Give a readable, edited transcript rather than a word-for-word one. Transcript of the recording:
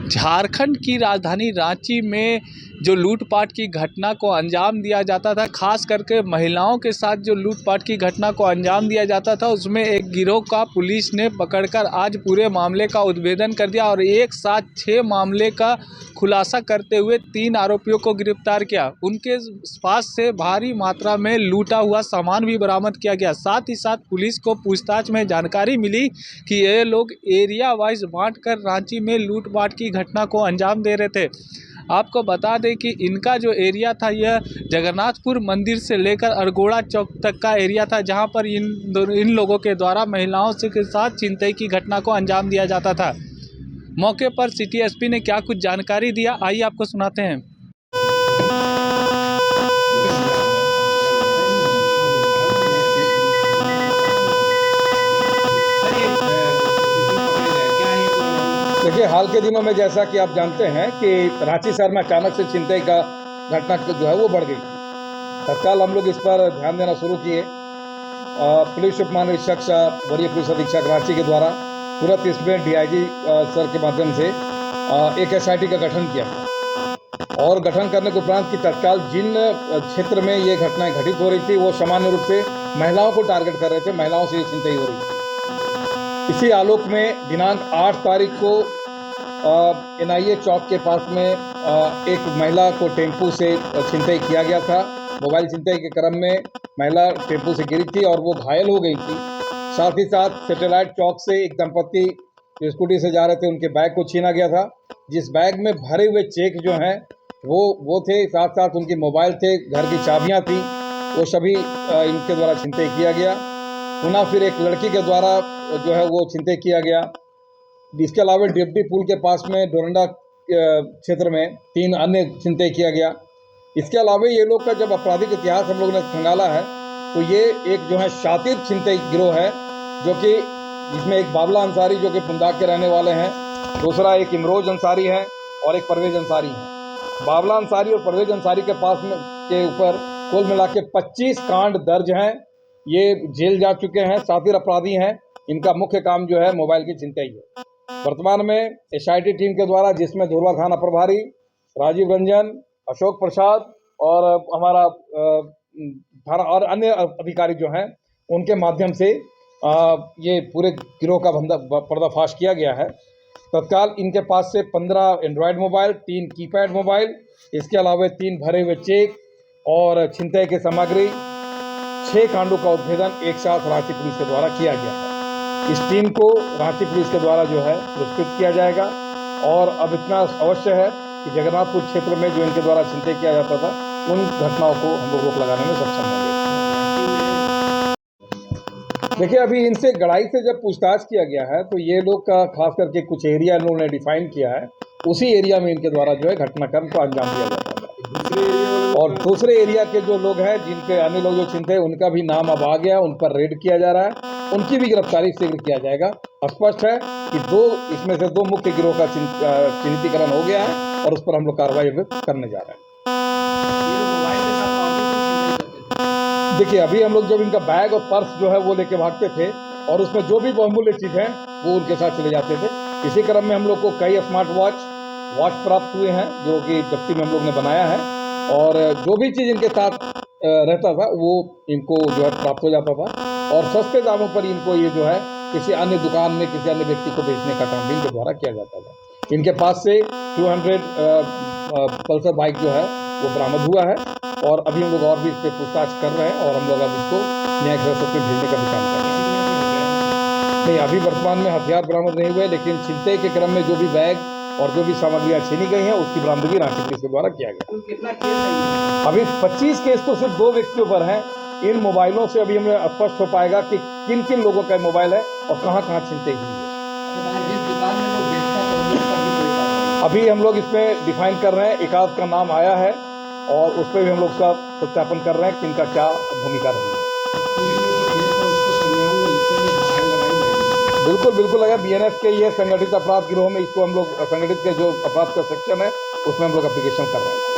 झारखंड की राजधानी रांची में जो लूटपाट की घटना को अंजाम दिया जाता था, खास करके महिलाओं के साथ जो लूटपाट की घटना को अंजाम दिया जाता था, उसमें एक गिरोह का पुलिस ने पकड़कर आज पूरे मामले का उद्भेदन कर दिया और एक साथ 6 मामले का खुलासा करते हुए 3 आरोपियों को गिरफ्तार किया। उनके पास से भारी मात्रा में लूटा हुआ सामान भी बरामद किया गया। साथ ही साथ पुलिस को पूछताछ में जानकारी मिली कि ये लोग एरिया वाइज बांट कर रांची में लूटपाट की घटना को अंजाम दे रहे थे। आपको बता दें कि इनका जो एरिया था यह जगन्नाथपुर मंदिर से लेकर अरगोड़ा चौक तक का एरिया था, जहां पर इन लोगों के द्वारा महिलाओं से के साथ छिनतई की घटना को अंजाम दिया जाता था। मौके पर सिटी एसपी ने क्या कुछ जानकारी दिया, आइए आपको सुनाते हैं। देखिए, हाल के दिनों में जैसा कि आप जानते हैं कि रांची शहर में अचानक से छिनतई का घटना जो है वो बढ़ गई। तत्काल हम लोग इस पर ध्यान देना शुरू किए। पुलिस उप महानिरीक्षक वरीय पुलिस अधीक्षक रांची के द्वारा तुरंत इसमें डीआईजी सर के माध्यम से एक एसआईटी का गठन किया और गठन करने के उपरांत कि तत्काल जिन क्षेत्र में ये घटनाएं घटित हो रही थी वो सामान्य रूप से महिलाओं को टारगेट कर रहे थे, महिलाओं से ये छिनतई हो रही थी। इसी आलोक में दिनांक 8 तारीख को एनआईए चौक के पास में एक महिला को टेम्पू से छिनतई किया गया था। मोबाइल छिनतई के क्रम में महिला टेम्पू से गिरी थी और वो घायल हो गई थी। साथ ही साथ सैटेलाइट चौक से एक दंपत्ति स्कूटी से जा रहे थे, उनके बैग को छीना गया था, जिस बैग में भरे हुए चेक जो हैं वो थे, साथ साथ उनके मोबाइल थे, घर की चाबियां थी, वो सभी इनके द्वारा छिनतई किया गया। पुनः फिर एक लड़की के द्वारा जो है वो छिनतई किया गया। इसके अलावा डिप्टी पुल के पास में डोरंडा क्षेत्र में 3 अन्य छिनतई किया गया। इसके अलावा ये लोग का जब आपराधिक इतिहास हम लोगों ने खंगाला है तो ये एक जो है शातिर छिनतई गिरोह है, जो कि जिसमें एक बाबला अंसारी जो कि पुंदाक के रहने वाले हैं, दूसरा एक इमरोज अंसारी है और एक परवेज अंसारी है। बाबला अंसारी और परवेज अंसारी के पास में के ऊपर कुल मिला के 25 कांड दर्ज हैं। ये जेल जा चुके हैं, शातिर अपराधी हैं। इनका मुख्य काम जो है मोबाइल की छिनतई है। वर्तमान में एसआईटी टीम के द्वारा, जिसमें धुरवा थाना प्रभारी राजीव रंजन, अशोक प्रसाद और हमारा थाना और अन्य अधिकारी जो हैं, उनके माध्यम से ये पूरे गिरोह का पर्दाफाश किया गया है। तत्काल इनके पास से 15 एंड्रॉयड मोबाइल, 3 कीपैड मोबाइल, इसके अलावा 3 भरे हुए चेक और छिनतई की सामग्री, 6 कांडों का उद्भेदन एक साथ रांची पुलिस के द्वारा किया गया है। इस टीम को रांची पुलिस के द्वारा जो है पुरस्कृत किया जाएगा और अब इतना अवश्य है कि जगन्नाथपुर क्षेत्र में जो इनके द्वारा छिनतई किया जाता था, उन घटनाओं को हम लोग रोक लगाने में सक्षम होंगे। देखिए, अभी इनसे गड़ाई से जब पूछताछ किया गया है तो ये लोग का खास करके कुछ एरिया इन लोगों ने डिफाइन किया है, उसी एरिया में इनके द्वारा जो है घटनाक्रम को अंजाम दिया जाता था। और दूसरे एरिया के जो लोग हैं, जिनके अन्य लोग जो छिनते, उनका भी नाम अब आ गया, उन पर रेड किया जा रहा है, उनकी भी गिरफ्तारी शीघ्र किया जाएगा। स्पष्ट है कि इसमें से 2 मुख्य गिरोह का चिन्हितीकरण हो गया है और उस पर हम लोग कार्रवाई करने जा रहे हैं। देखिए, अभी हम लोग जब इनका बैग और पर्स जो है वो लेके भागते थे और उसमें जो भी बहुमूल्य चीज़ है वो उनके साथ चले जाते थे। इसी क्रम में हम लोग को कई स्मार्ट वॉच प्राप्त हुए हैं, जो कि जब्ती में हम लोग ने बनाया है, और जो भी चीज़ इनके साथ रहता था वो इनको जो है प्राप्त हो जाता था और सस्ते दामों पर इनको ये जो है किसी अन्य दुकान में किसी अन्य व्यक्ति को बेचने का काम भी इनके द्वारा किया जाता था। इनके पास से 200 पल्सर बाइक जो है वो बरामद हुआ है और अभी हम लोग और भी इस पर पूछताछ कर रहे हैं और हम लोग अब इसको न्यायिक हिरासत में भेजने का भी काम कर रहे हैं। नहीं, अभी वर्तमान में हथियार बरामद नहीं हुए, लेकिन छिनतई के क्रम में जो भी बैग और जो भी सामग्रियाँ छीनी गई हैं उसकी बरामदगी रांची पुलिस के द्वारा किया गया। कितना केस है? अभी 25 केस तो सिर्फ 2 व्यक्तियों पर हैं। इन मोबाइलों से अभी हमें स्पष्ट हो पाएगा कि किन किन लोगों का मोबाइल है और कहाँ कहाँ छिनतई हुई है। अभी हम लोग इसमें डिफाइन कर रहे हैं, एक आध का नाम आया है और उस पर भी हम लोग सब सत्यापन कर रहे हैं कि इनका क्या भूमिका रही है। बिल्कुल अगर बीएनएस के ये संगठित अपराध गिरोह में इसको हम लोग संगठित के जो अपराध का सेक्शन है उसमें हम लोग एप्लीकेशन कर रहे हैं।